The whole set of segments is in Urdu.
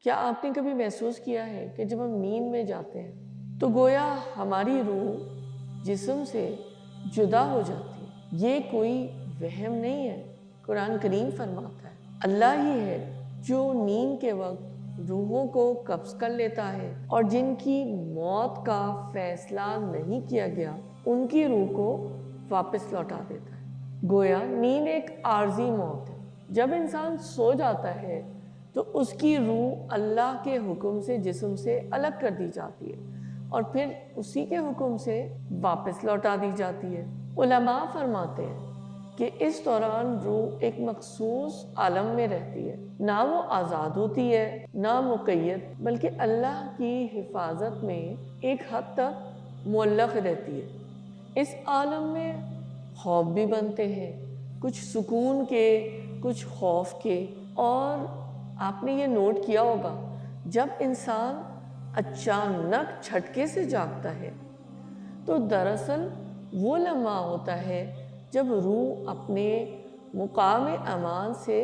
کیا آپ نے کبھی محسوس کیا ہے کہ جب ہم نیند میں جاتے ہیں تو گویا ہماری روح جسم سے جدا ہو جاتی ہے؟ یہ کوئی وہم نہیں ہے، قرآن کریم فرماتا ہے اللہ ہی ہے جو نیند کے وقت روحوں کو قبض کر لیتا ہے، اور جن کی موت کا فیصلہ نہیں کیا گیا ان کی روح کو واپس لوٹا دیتا ہے۔ گویا نیند ایک عارضی موت ہے۔ جب انسان سو جاتا ہے تو اس کی روح اللہ کے حکم سے جسم سے الگ کر دی جاتی ہے اور پھر اسی کے حکم سے واپس لوٹا دی جاتی ہے۔ علماء فرماتے ہیں کہ اس دوران روح ایک مخصوص عالم میں رہتی ہے، نہ وہ آزاد ہوتی ہے نہ مقید، بلکہ اللہ کی حفاظت میں ایک حد تک معلق رہتی ہے۔ اس عالم میں خواب بھی بنتے ہیں، کچھ سکون کے، کچھ خوف کے، اور آپ نے یہ نوٹ کیا ہوگا جب انسان اچانک جھٹکے سے جاگتا ہے تو دراصل وہ لمحہ ہوتا ہے جب روح اپنے مقام امان سے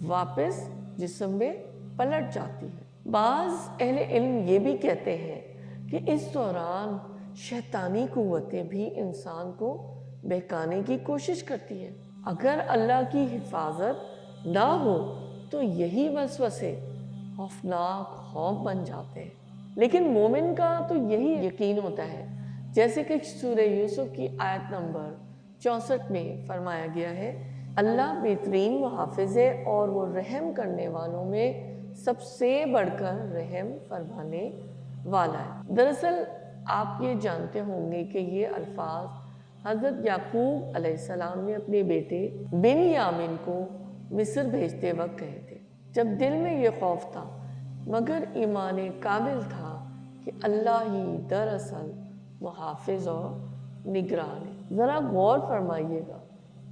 واپس جسم میں پلٹ جاتی ہے۔ بعض اہل علم یہ بھی کہتے ہیں کہ اس دوران شیطانی قوتیں بھی انسان کو بہکانے کی کوشش کرتی ہیں۔ اگر اللہ کی حفاظت نہ ہو تو یہی وسوسے خوفناک خوف بن جاتے ہیں۔ لیکن مومن کا تو یہی یقین ہوتا ہے، جیسے کہ سورہ یوسف کی آیت نمبر 64 میں فرمایا گیا ہے، اللہ بہترین محافظ ہے اور وہ رحم کرنے والوں میں سب سے بڑھ کر رحم فرمانے والا ہے۔ دراصل آپ یہ جانتے ہوں گے کہ یہ الفاظ حضرت یعقوب علیہ السلام نے اپنے بیٹے بنیامین کو مصر بھیجتے وقت کہے تھے، جب دل میں یہ خوف تھا مگر ایمان کامل تھا کہ اللہ ہی دراصل محافظ اور نگران ہے۔ ذرا غور فرمائیے گا،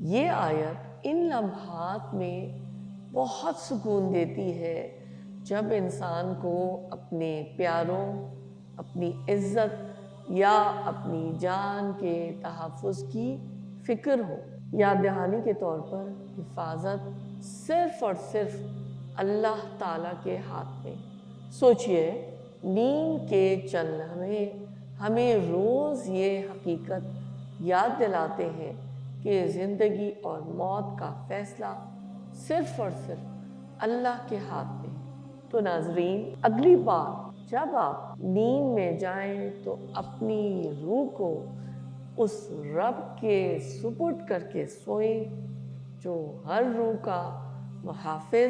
یہ آیت ان لمحات میں بہت سکون دیتی ہے جب انسان کو اپنے پیاروں، اپنی عزت یا اپنی جان کے تحفظ کی فکر ہو۔ یاد دہانی کے طور پر حفاظت صرف اور صرف اللہ تعالیٰ کے ہاتھ میں۔ سوچئے، نیند کے چند لمحے ہمیں روز یہ حقیقت یاد دلاتے ہیں کہ زندگی اور موت کا فیصلہ صرف اور صرف اللہ کے ہاتھ میں ہے۔ تو ناظرین، اگلی بار جب آپ نیند میں جائیں تو اپنی روح کو اس رب کے سپرد کر کے سوئیں جو ہر روح کا محافظ